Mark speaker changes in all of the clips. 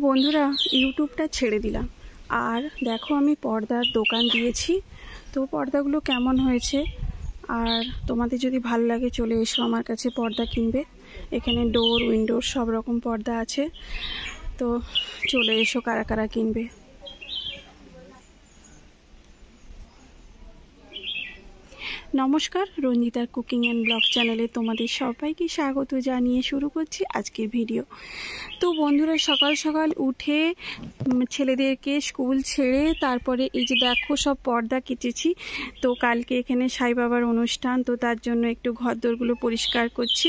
Speaker 1: বন্ধুরা ইউটিউবটা ছেড়ে দিলাম আর দেখো আমি পর্দার দোকান দিয়েছি। তো পর্দাগুলো কেমন হয়েছে আর তোমাদের যদি ভালো লাগে চলে এসো আমার কাছে পর্দা কিনবে। এখানে ডোর উইন্ডোর সব রকম পর্দা আছে, তো চলে এসো কারা কারা কিনবে। নমস্কার, রঞ্জিতার কুকিং অ্যান্ড ব্লগ চ্যানেলে তোমাদের সবাইকে স্বাগত জানিয়ে শুরু করছি আজকের ভিডিও। তো বন্ধুরা সকাল সকাল উঠে ছেলেদেরকে স্কুল ছেড়ে তারপরে এই যে দেখো সব পর্দা কেচেছি। তো কালকে এখানে সাই বাবার অনুষ্ঠান, তো তার জন্য একটু ঘরদোরগুলো পরিষ্কার করছি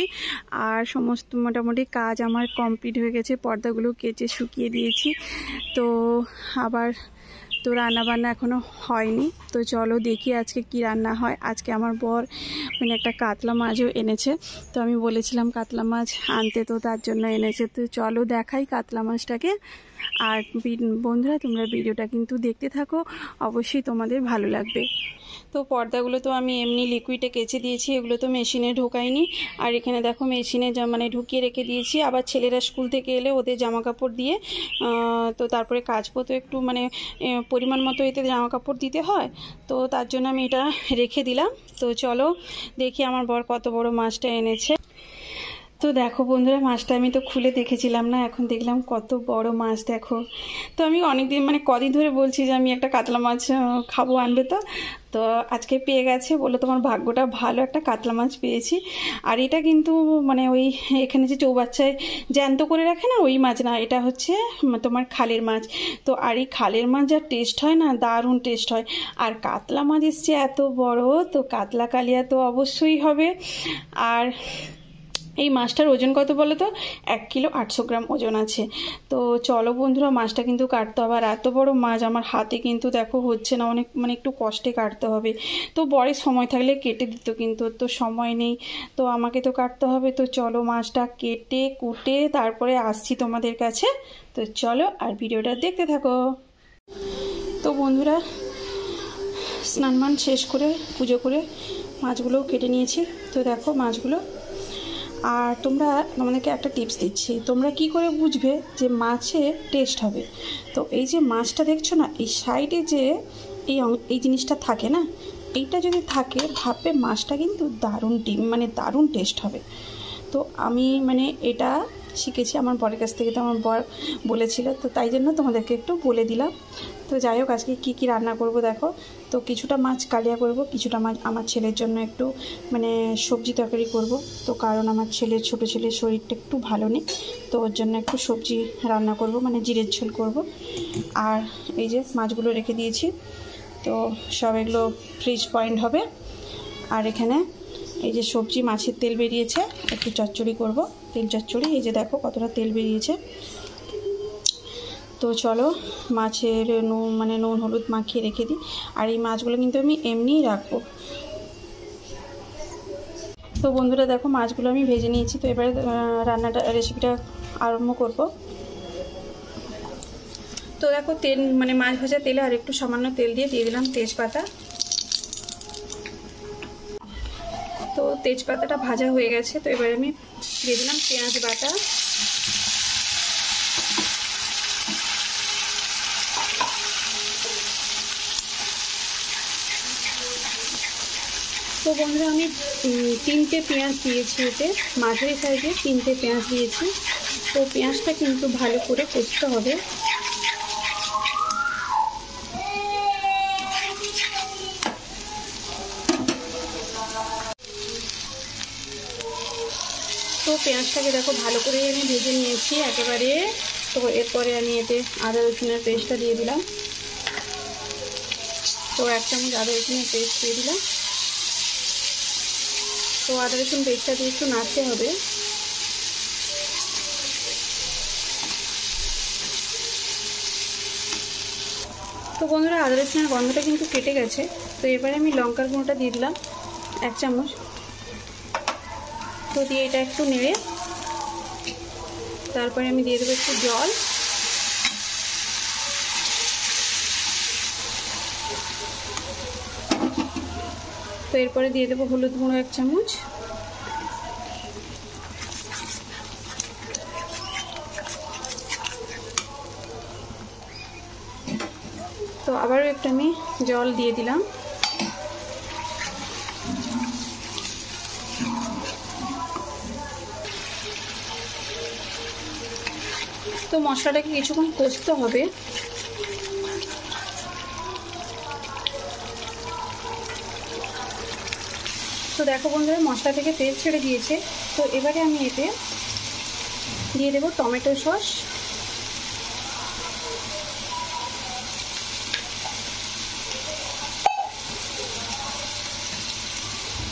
Speaker 1: আর সমস্ত মোটামুটি কাজ আমার কমপ্লিট হয়ে গেছে। পর্দাগুলো কেচে শুকিয়ে দিয়েছি। তো আবার তো রান্নাবান্না এখনও হয়নি, তো চলো দেখি আজকে কি রান্না হয়। আজকে আমার বর মানে একটা কাতলা মাছও এনেছে, তো আমি বলেছিলাম কাতলা মাছ আনতে, তো তার জন্য এনেছে। তো চলো দেখাই কাতলা মাছটাকে। আর বন্ধুরা তোমরা ভিডিওটা কিন্তু দেখতে থাকো, অবশ্যই তোমাদের ভালো লাগবে। তো পর্দাগুলো তো আমি এমনি লিকুইডে কেচে দিয়েছি, এগুলো তো মেশিনে ঢোকাইনি। আর এখানে দেখো মেশিনে মানে ঢুকিয়ে রেখে দিয়েছি। আবার ছেলেরা স্কুল থেকে এলে ওদের জামা কাপড় দিয়ে তো তারপরে কাচবো, তো একটু মানে পরিমাণ মতো এতে জামা কাপড় দিতে হয়, তো তার জন্য আমি এটা রেখে দিলাম। তো চলো দেখি আমার বর কত বড় মাছটা এনেছে। তো দেখো বন্ধুরা মাছটা আমি তো খুলে দেখেছিলাম না, এখন দেখলাম কত বড় মাছ দেখো। তো আমি অনেকদিন মানে কদিন ধরে বলছি যে আমি একটা কাতলা মাছ খাবো, আনবে তো। তো আজকে পেয়ে গেছে, বলে তোমার ভাগ্যটা ভালো, একটা কাতলা মাছ পেয়েছি। আর এটা কিন্তু মানে ওই এখানে যে চৌবাচ্চায় জ্যান্ত করে রাখে না ওই মাছ না, এটা হচ্ছে তোমার খালের মাছ। তো আর এই খালের মাছ যা টেস্ট হয় না, দারুণ টেস্ট হয়। আর কাতলা মাছ এসছে এত বড়, তো কাতলা কালিয়া তো অবশ্যই হবে। আর এই মাছটার ওজন কত বলো তো, 1 কিলো 800 গ্রাম ওজন আছে। তো চলো বন্ধুরা মাছটা কিন্তু কাটতে হবে। আর এত বড় মাছ আমার হাতে কিন্তু দেখো হচ্ছে না, অনেক মানে একটু কষ্টে কাটতে হবে। তো বরের সময় থাকলে কেটে দিত, কিন্তু তো সময় নেই, তো আমাকে তো কাটতে হবে। তো চলো মাছটা কেটে কুটে তারপরে আসছি তোমাদের কাছে। তো চলো আর ভিডিওটা দেখতে থাকো। তো বন্ধুরা স্নান শেষ করে পুজো করে মাছগুলোও কেটে নিয়েছি। তো দেখো মাছগুলো। আর তোমাদেরকে একটা টিপস দিচ্ছি, তোমরা কি করে বুঝবে যে মাছের টেস্ট হবে। তো এই যে মাছটা দেখছো না, এই সাইডে যে এই জিনিসটা থাকে না, এইটা যদি থাকে ভাববে মাছটা কিন্তু দারুণ মানে দারুণ টেস্ট হবে। তো আমি মানে এটা শিখেছি আমার বরের কাছ থেকে, তো আমার বর বলেছিল, তো তাই জন্য তোমাদেরকে একটু বলে দিলাম। তো যাই হোক আজকে কী কী রান্না করব দেখো। তো কিছুটা মাছ কালিয়া করব, কিছুটা মাছ আমার ছেলের জন্য একটু মানে সবজি তরকারি করব। তো কারণ আমার ছোটো ছেলের শরীরটা একটু ভালো নেই, তো ওর জন্য একটু সবজি রান্না করব, মানে জিরের ঝোল করব। আর এই যে মাছগুলো রেখে দিয়েছি, তো সব এগুলো ফ্রিজ পয়েন্ট হবে। আর এখানে এই যে সবজি মাছের তেল বেরিয়েছে, একটু চচ্চড়ি করব, তেল চচ্চড়ি। এই যে দেখো কতটা তেল বেরিয়েছে। তো চলো মাছের নুন হলুদ মাখিয়ে রেখে দিই। আর এই মাছগুলো কিন্তু আমি এমনিই রাখবো। তো বন্ধুরা দেখো মাছগুলো আমি ভেজে নিয়েছি। তো এবারে রেসিপিটা আরম্ভ করব। তো দেখো তেল মানে মাছ ভাজা তেলে আর একটু সামান্য তেল দিয়ে দিলাম তেজপাতা। তো তেজপাতাটা ভাজা হয়ে গেছে, তো এবারে আমি দিয়ে দিলাম পেঁয়াজ বাটা। তো বন্ধুরা আমি 3টে পেঁয়াজ দিয়েছি, এতে মাঝারি সাইজে 3টে পেঁয়াজ দিয়েছি। তো পেঁয়াজটা কিন্তু ভালো করে কষতে হবে। তো পেঁয়াজটাকে দেখো ভালো করে আমি ভেজে নিয়েছি একেবারে। তো এরপরে আমি এতে আদা রসুনের পেস্টটা দিয়ে দিলাম। তো 1 চামচ আদা রসুনের পেস্ট দিয়ে দিলাম। তো আদা রসুন পেস্টটা দিয়ে একটু নাড়তে হবে। তো বন্ধুরা আদা রসুনের গন্ধটা কিন্তু কেটে গেছে। তো এবারে আমি লঙ্কার গুঁড়োটা দিয়ে দিলাম 1 চামচ। তো দিয়ে এটা একটু নেড়ে তারপরে আমি দিয়ে দেবো একটু জল। তো এরপরে দিয়ে দেবো হলুদ গুঁড়ো 1 চামচ। একটু আমি জল দিয়ে দিলাম। তো মশলাটাকে কিছুক্ষণ কষতে হবে। তো দেখো বন্ধুরা, মশলা থেকে তেল ছেড়ে দিয়েছে। তো এবারে আমি এতে দিয়ে দেবো টমেটো সস।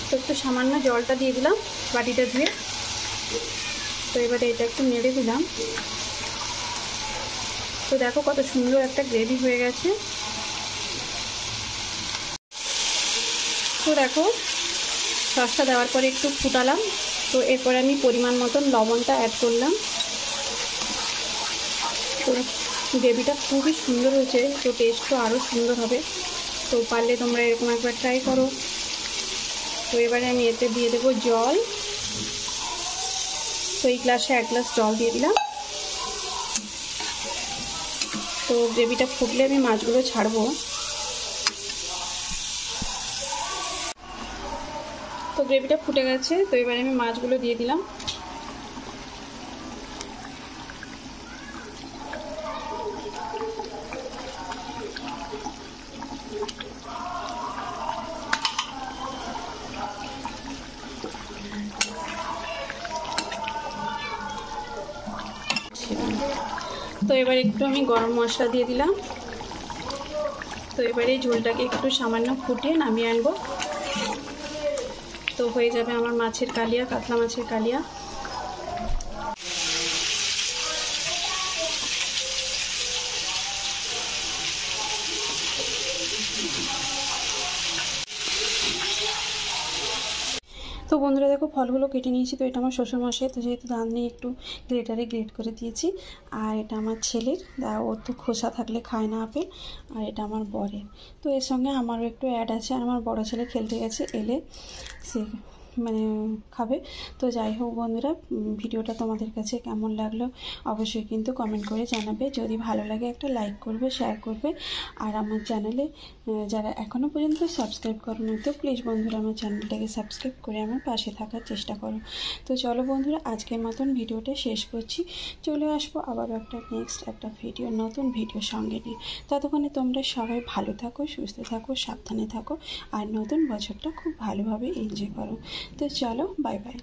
Speaker 1: তো একটু সামান্য জলটা দিয়ে দিলাম বাটিটা ধুয়ে। তো এবারে এটা একটু নেড়ে দিলাম। তো দেখো কত সুন্দর একটা গ্রেভি হয়ে গেছে। তো দেখো সসটা দেওয়ার পরে একটু ফুটালাম। তো এরপরে আমি পরিমাণ মতন লবণটা অ্যাড করলাম। তো গ্রেভিটা খুবই সুন্দর হয়েছে, তো টেস্টও আরও সুন্দর হবে। তো পারলে তোমরা এরকম একবার ট্রাই করো। তো এবারে আমি এতে দিয়ে দেবো জল। তো এই গ্লাসে 1 গ্লাস জল দিয়ে দিলাম। তো গ্রেভিটা ফুটলে আমি মাছগুলো ছাড়বো। তো গ্রেভিটা ফুটে গেছে। তো এবারে আমি মাছগুলো দিয়ে দিলাম। তো এবার একটু আমি গরম মশলা দিয়ে দিলাম। তো এবারে এই ঝোলটাকে একটু সামান্য ফুটিয়ে নামিয়ে আনবো। তো হয়ে যাবে আমার মাছের কালিয়া, কাতলা মাছের কালিয়া। তো বন্ধুরা দেখো ফলগুলো কেটে নিয়েছি। তো এটা আমার শ্বশুরমশাই, তো যেহেতু দাঁত নিয়ে একটু গ্রেটারে গ্রেট করে দিয়েছি। আর এটা আমার ছেলের, ওর তো খোসা থাকলে খায় না আপেল। আর এটা আমার বরের। তো এর সঙ্গে আমারও একটু অ্যাড আছে। আর আমার বড় ছেলে খেলতে গেছে, এলে সে মানে খাবে। তো যাই হোক বন্ধুরা, ভিডিওটা তোমাদের কাছে কেমন লাগলো অবশ্যই কিন্তু কমেন্ট করে জানাবে। যদি ভালো লাগে একটা লাইক করবে, শেয়ার করবে। আর আমার চ্যানেলে যারা এখনও পর্যন্ত সাবস্ক্রাইব করো না, তো প্লিজ বন্ধুরা আমার চ্যানেলটাকে সাবস্ক্রাইব করে আমার পাশে থাকার চেষ্টা করো। তো চলো বন্ধুরা, আজকের মতন ভিডিওটা শেষ করছি। চলে আসবো আবার একটা নেক্সট একটা ভিডিও, নতুন ভিডিও সঙ্গে নিয়ে। ততক্ষণে তোমরা সবাই ভালো থাকো, সুস্থ থাকো, সাবধানে থাকো। আর নতুন বছরটা খুব ভালোভাবে এনজয় করো। তো চলো, বাই বাই।